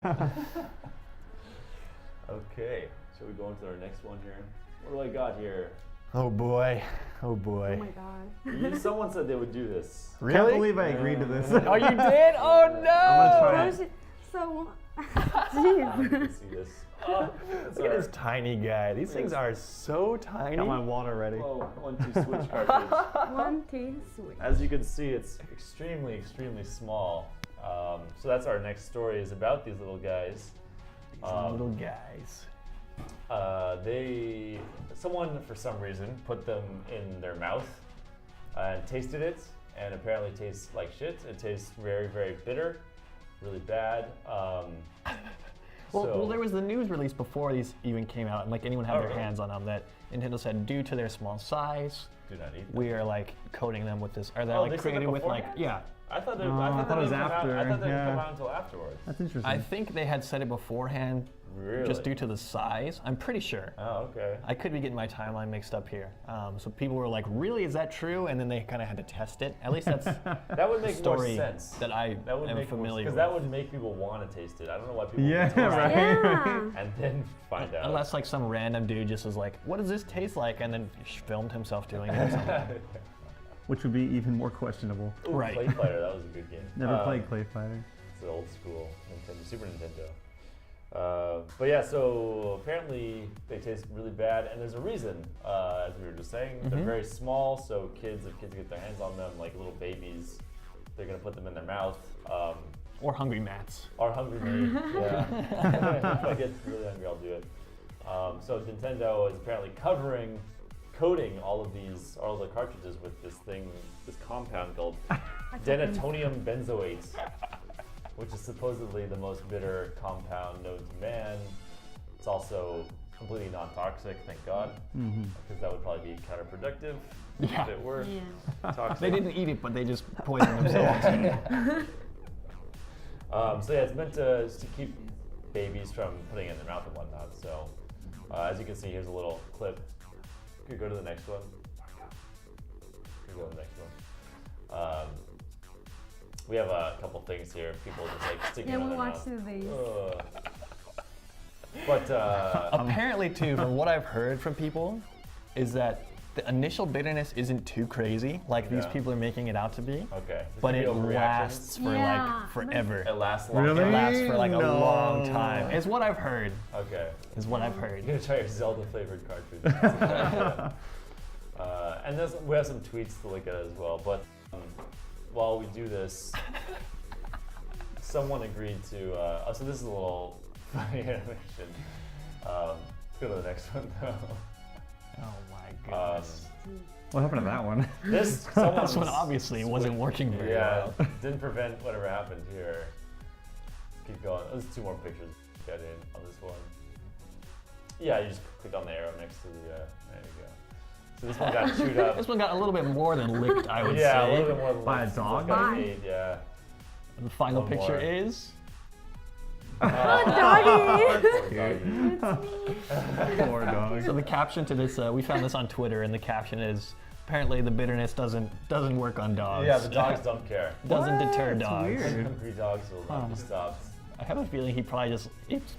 Okay, so we go into our next one here. What do I got here? Oh boy. Oh boy. Oh my god. Someone said they would do this. Really? Can't believe I agreed to this. Oh, you did? Oh no! I'm gonna try it. So, You can see this. Oh, Look at this tiny guy. These things are so tiny. Got my water ready. Whoa, 1-2 switch cartridge. 1, 2, switch. As you can see, it's extremely, extremely small. So that's our next story is about these little guys. Little guys. Someone for some reason put them in their mouth and tasted it, and apparently tastes like shit. It tastes very, very bitter, really bad. Well, there was the news release before these even came out, and like anyone had their really? hands on them, that Nintendo said due to their small size, Do not eat them. we are like coating them with this. Are they Oh, they like said that created with like beforehand? I thought it thought it was didn't come out. after, I thought they didn't come yeah. out until afterwards. That's interesting. I think they had said it beforehand, Really? just due to the size. I'm pretty sure. Oh, okay. I could be getting my timeline mixed up here. So people were like, "Really, is that true?" And then they kind of had to test it. At least that's That would the make more story sense. that I That would am make familiar because with. that would make people want to taste it. I don't know why people Yeah, would taste right. it Yeah. and then find out. Unless like some random dude just was like, "What does this taste like?" and then filmed himself doing it. Or something. Which would be even more questionable. Ooh, Right. Clay Fighter, that was a good game. Never played Clay Fighter. It's an old school Nintendo, Super Nintendo. But yeah, so apparently they taste really bad, and there's a reason. As we were just saying, they're very small, so if kids get their hands on them, like little babies, they're gonna put them in their mouth. Or hungry mats. Or hungry me, yeah. If I get really hungry, I'll do it. So Nintendo is apparently coating all the cartridges with this compound called denatonium benzoate, which is supposedly the most bitter compound known to man. It's also completely non-toxic, thank God, because that would probably be counterproductive Yeah. if it were Yeah. toxic. They didn't eat it, but they just poisoned themselves. So yeah, it's meant to keep babies from putting it in their mouth and whatnot. So as you can see, here's a little clip. You could go to the next one. You go to the next one. We have a couple things here. People just like sticking Yeah, it in we their watched mouth. these. But Apparently, too, from what I've heard from people, is that the initial bitterness isn't too crazy, like these Yeah. people are making it out to be. okay, But This it could be overreaction. lasts for Yeah. like forever. It lasts long. Really? It lasts for like a No. long time. Is what I've heard. Okay. Is what I've heard. You're gonna try your Zelda flavored cartridge. And we have some tweets to look at as well. But while we do this, someone agreed to. So this is a little funny animation. Let's go to the next one though. Oh my goodness. What happened to that one? This This one obviously wasn't working very Yeah, well. didn't prevent whatever happened here. Keep going. There's 2 more pictures to get in on this one. Yeah, you just click on the arrow next to the. There you go. So this one got chewed up. This one got a little bit more than licked, I would Yeah, a say. little bit more than By a this dog? one got By- ate, yeah. And the final One picture more. is. Doggy! Poor doggy. Poor dog. So the caption to this, we found this on Twitter, and the caption is, apparently the bitterness doesn't work on dogs. Yeah, the dogs don't care. Doesn't deter That's dogs. weird. Hungry dogs will not be stopped. I have a feeling he's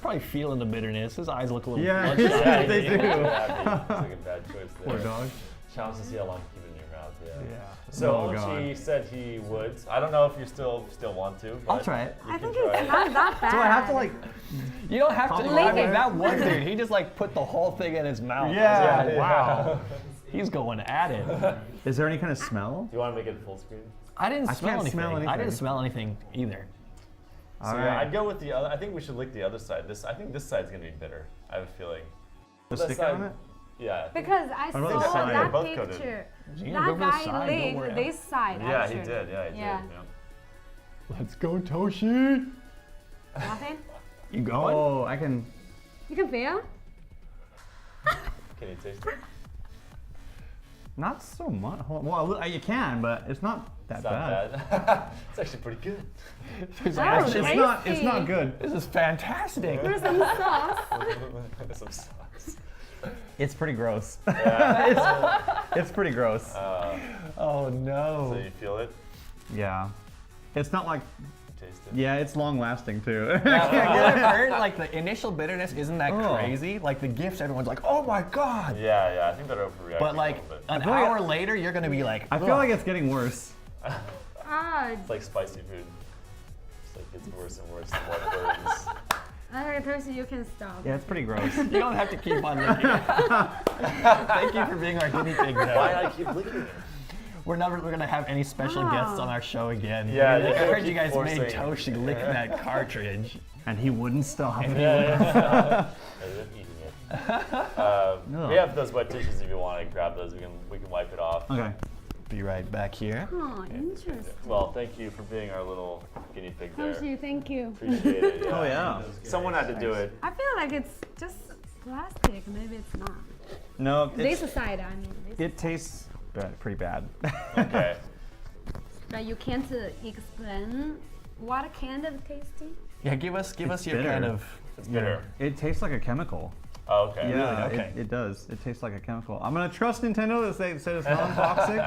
probably feeling the bitterness. His eyes look a little Yeah. bloodshot. Yeah, they do. It's like a bad choice there. Poor dog. Challenge to see how long you keep it in your mouth. Yeah. Yeah. So Oh, God. he said he would. I don't know if you still want to. But I'll try it. you I can think try it's it. not that bad. Do I have to like? You don't have to. Lick I mean, it. that one dude, he just like put the whole thing in his mouth. Yeah. I was like, wow. He's going at it. Is there any kind of smell? Do you want to make it full screen? I didn't I smell can't anything. smell I didn't anything. smell anything either. So yeah, I'd go with the other. I think we should lick the other side. I think this side's gonna be bitter. I have a feeling. The That stick side- on it? Yeah. I think- Because I about the saw side? They're that both coated. picture. You That go for the guy side, don't worry. licked this side, Yeah, actually. he did. Yeah, he Yeah. did. Yeah. Let's go, Toshi. Nothing? You going? Oh, I can. You can feel? Can you taste it? Not so much. Well, you can, but it's not that It's not bad. bad. It's actually pretty good. He's Oh, like, It's nice. not. It's Tasty. not good. this is fantastic. There's some sauce. Some sauce. It's pretty gross. Yeah. It's pretty gross. Oh So no. you feel it? Yeah. It's not like taste it. Yeah, it's long lasting too. Yeah, what I've heard, like the initial bitterness isn't that Oh. crazy. Like the gifts, everyone's like, oh my god. Yeah, I think they're overreacting. But like a little bit. an feel like- hour later, you're gonna be like, I feel like it's getting worse. Ah, It's like spicy food. It's like gets worse and worse the more it burns. I told you can stop. Yeah, it's pretty gross. you don't have to keep on licking it. Thank you for being our guinea pig. Why Though. did I keep licking it? We're never gonna have any special guests on our show again. Yeah, I you can't heard you keep guys made forcing- Toshi lick that cartridge. And he wouldn't stop. Yeah. I'm eating it. We have those wet tissues if you want to grab those. We can wipe it off. Okay. Be right back here. Oh, interesting. Well, thank you for being our little guinea pig there. Toshi, thank you. Appreciate it. Oh yeah. Someone had to do it. I feel like it's just plastic. Maybe it's not. No, This side, I mean. This it tastes pretty bad. Okay. But you can't explain what kind of tasty? Yeah, give us your bitter. kind of. It's bitter. It tastes like a chemical. Oh, okay. Yeah, Okay. it does. It tastes like a chemical. I'm gonna trust Nintendo that they said it's non-toxic.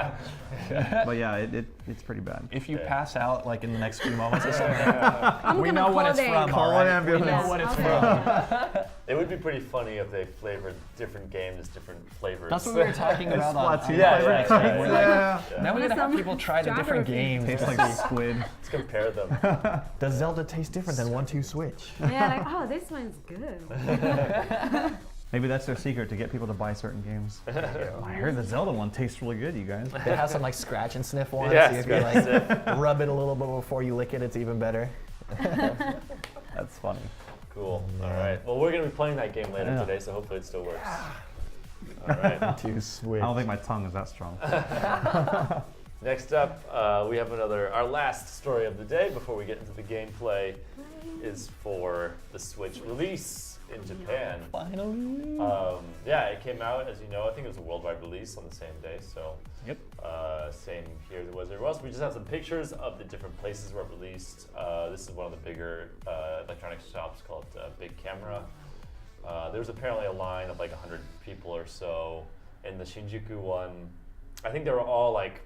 But yeah, it's pretty bad. If you Okay. pass out like in the next few moments or something, I'm we gonna know what call it's them. from. Call all an right? We ambulance. know what it's Okay. from. It would be pretty funny if they flavored different games, different flavors. That's what we were talking about on Splatoon Yeah, flavor yeah, cakes. yeah, We're Yeah. Now we're gonna have Some people try the different strawberry games. Tastes like squid. Let's compare them. Does Zelda taste different than 1-2 Switch? Yeah, like, oh, this one's good. Maybe that's their secret to get people to buy certain games. I heard the Zelda one tastes really good, you guys. It has some like scratch and sniff ones. Yeah, so if you scratch like rub it a little bit before you lick it, it's even better. That's funny. Cool. All right. Well, we're going to be playing that game later Yeah. today, so hopefully it still works. All right. 2 Switch. I don't think my tongue is that strong. Next up, we have our last story of the day before we get into the gameplay is for the Switch release in Japan. Finally. Yeah, it came out, as you know, I think it was a worldwide release on the same day, so Yep. same here as it was everywhere else. We just have some pictures of the different places where it released. This is one of the bigger electronics shops called Big Camera. There was apparently a line of like 100 people or so in the Shinjuku one. I think they were all like,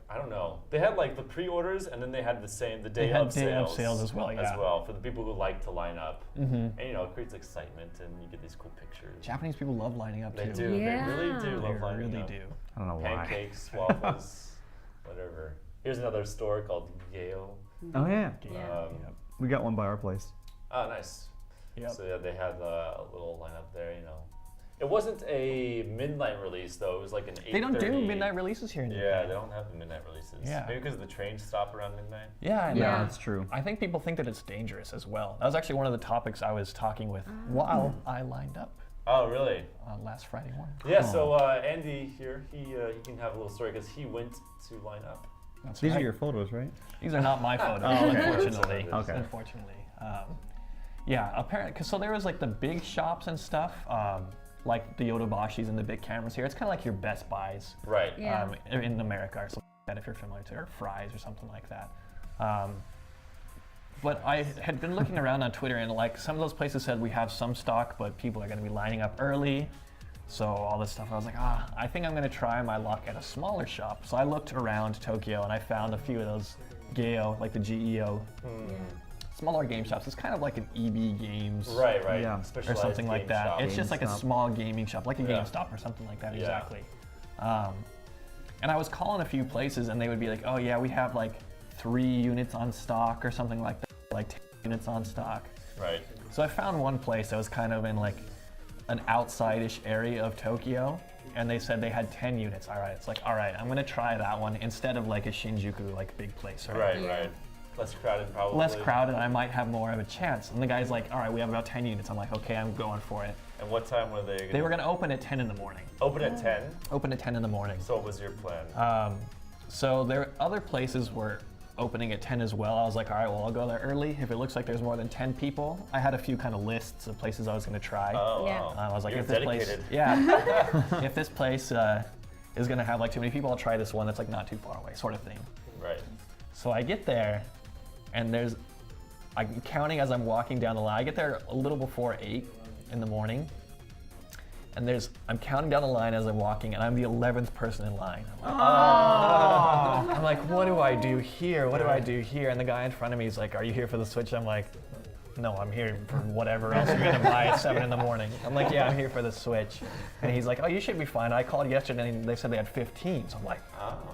I don't know. They had like the pre-orders, and then they had the day had of day of sales sales as well, yeah. As well, for the people who like to line up. Mm-hmm. And you know, it creates excitement, and you get these cool pictures. Japanese people love lining up They too. do. Yeah. They really do They love lining really up. do. I don't know why. Pancakes, waffles, whatever. Here's another store called Yale. Oh yeah. Yeah. We got one by our place. Oh, nice. Yep. So yeah, they had a little lineup there, you know. It wasn't a midnight release though. It was like an 8:30. They don't do midnight releases here in Yeah, Japan. they don't have the midnight releases. Yeah. Maybe because the trains stop around midnight. Yeah, I know. Yeah. That's true. I think people think that it's dangerous as well. That was actually one of the topics I was talking with while I lined up Oh, really? last Friday morning. Yeah. So Andy here, he can have a little story because he went to line up. That's These right. are your photos, right? These are not my photos, Oh, okay. unfortunately. Okay. Unfortunately. Yeah, apparently, because so there was like the big shops and stuff, like the Yotobashis and the big cameras here. It's kind of like your Best Buys Right. Yeah. in America or something like that, if you're familiar to, or Fry's or something like that. But I had been looking around on Twitter, and like some of those places said we have some stock, but people are going to be lining up early. So all this stuff, I was like, I think I'm going to try my luck at a smaller shop. So I looked around Tokyo, and I found a few of those Geo, like the GEO, smaller game shops. It's kind of like an EB Games. Right. Yeah. Or Specialized something like game that. shop. It's just like a GameStop. small gaming shop, like a Yeah. GameStop or something like that, Yeah. exactly. And I was calling a few places, and they would be like, oh yeah, we have like 3 units on stock or something like that, like 10 units on stock. Right. So I found one place that was kind of in like an outside-ish area of Tokyo, and they said they had 10 units. All right, it's like, all right, I'm gonna try that one instead of like a Shinjuku, like big place, right? Right. Yeah. Right. Less crowded, probably. Less crowded, I might have more of a chance. And the guy's like, all right, we have about 10 units. I'm like, okay, I'm going for it. And what time were they? They were gonna open at 10 in the morning. open at 10. Open at 10 in the morning. So what was your plan? So there other places were opening at 10 as well. I was like, all right, well, I'll go there early. If it looks like there's more than 10 people, I had a few kind of lists of places I was going to try. Oh, Yeah. wow. I was like, You're if this dedicated. place, yeah, if this place is going to have like too many people, I'll try this one that's like not too far away, sort of thing. Right. So I get there, and I'm counting as I'm walking down the line. I get there a little before 8 in the morning, and I'm counting down the line as I'm walking, and I'm the 11th person in line. I'm like, what do I do here? What do I do here? And the guy in front of me is like, are you here for the Switch? I'm like, no, I'm here for whatever else you're gonna buy at 7 in the morning. I'm like, yeah, I'm here for the Switch. And he's like, oh, you should be fine. I called yesterday and they said they had 15. So I'm like,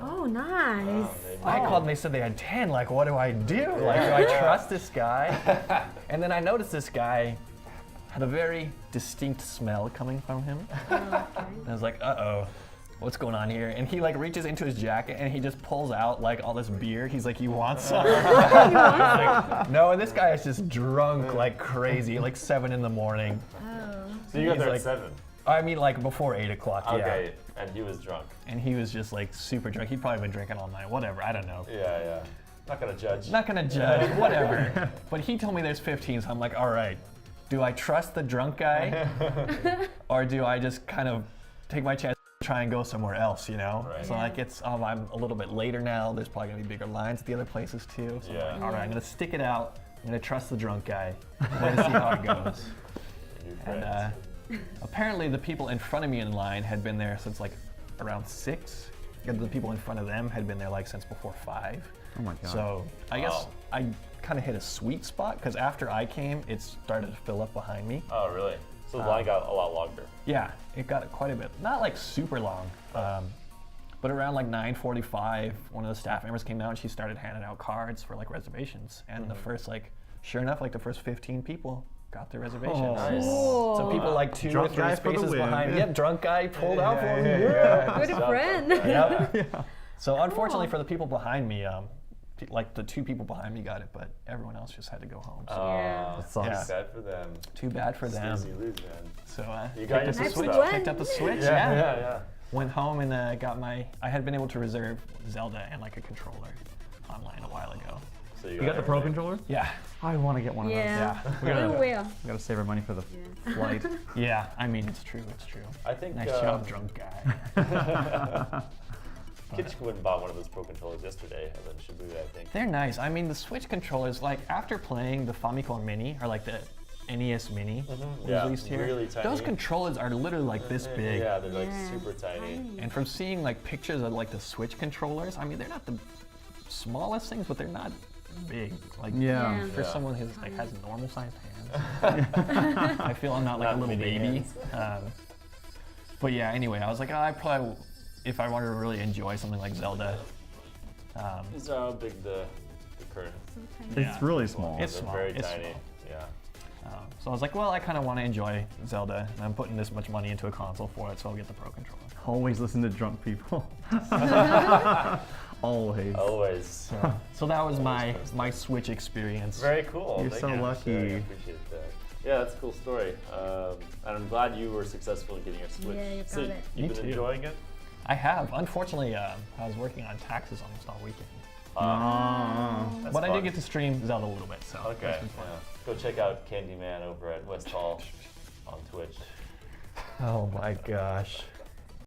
Oh, nice. I called and they said they had 10. Like, what do I do? Like, do I trust this guy? And then I noticed this guy had a very distinct smell coming from him. And I was like, uh-oh, what's going on here? And he like reaches into his jacket and he just pulls out like all this beer. He's like, you want some? Like, no, and this guy is just drunk like crazy, like 7 in the morning. So you got there like, at 7? I mean, like before 8 o'clock, yeah. Okay, and he was drunk. And he was just like super drunk. He'd probably been drinking all night, whatever, I don't know. Yeah. Not gonna judge. Not gonna judge, whatever. But he told me there's 15, so I'm like, all right, do I trust the drunk guy? Or do I just kind of take my chance and try and go somewhere else, you know? Right. So like I'm a little bit later now, there's probably gonna be bigger lines at the other places too. So Yeah. I'm like, all right, I'm gonna stick it out. I'm gonna trust the drunk guy. I'm gonna see how it goes. New And friends. apparently the people in front of me in line had been there since like around 6. And the people in front of them had been there like since before 5. Oh my god. So I guess Wow. I kind of hit a sweet spot because after I came, it started to fill up behind me. Oh, really? So the line got a lot longer. Yeah, it got quite a bit. Not like super long, but around like 9:45, one of the staff members came out and she started handing out cards for like reservations. And the first sure enough, like the first 15 people got their reservations. Oh. Nice. So people like 2 Drunk or 3 guy for the spaces win. behind me. Yep, drunk guy pulled out for me. Good Good friend. Yep. So unfortunately for the people behind me, like the 2 people behind me got it, but everyone else just had to go home. So Yeah. That sucks. Yeah. Sad for them. too bad for them. Snooze, you lose, man. So You got your picked up the Nice Switch. one. Picked up the Switch. Yeah. Went home and got I had been able to reserve Zelda and like a controller online a while ago. So You got the Pro everything. controller? Yeah. I want to get one of those. Yeah. We You gotta, will. We gotta save our money for the flight. yeah. I mean, it's true. It's true. I think Nice job, drunk guy. Kitch went and bought one of those Pro controllers yesterday, and then Shibuya, I think. They're nice. I mean, the Switch controllers, like after playing the Famicom Mini or like the NES Mini was Yeah, released here, really tiny. those controllers are literally like this big. Yeah, they're like Yeah. super tiny. And from seeing like pictures of like the Switch controllers, I mean, they're not the smallest things, but they're not big. Like Yeah. for Yeah. someone who like has normal sized hands, I feel I'm not like Not a little mini baby. hands. But yeah, anyway, I was like, I probably, if I wanted to really enjoy something like Zelda, These are how big the current. Yeah. It's really small. It's They're small, very it's tiny. small. Yeah. so I was like, well, I kind of want to enjoy Zelda, and I'm putting this much money into a console for it, so I'll get the Pro controller. Always listen to drunk people. Always. Always. So that was my Switch experience. Very cool. You're Thank so you for lucky. sharing. I appreciate that. Yeah, that's a cool story. And I'm glad you were successful in getting your Switch. Yeah, you So got it. you've Me been too. enjoying it? I have. Unfortunately, I was working on taxes almost all weekend. That's But I fun. did get to stream Zelda a little bit, so Okay. that's been fun. Yeah. Go check out Candyman over at West Hall on Twitch. Oh my gosh.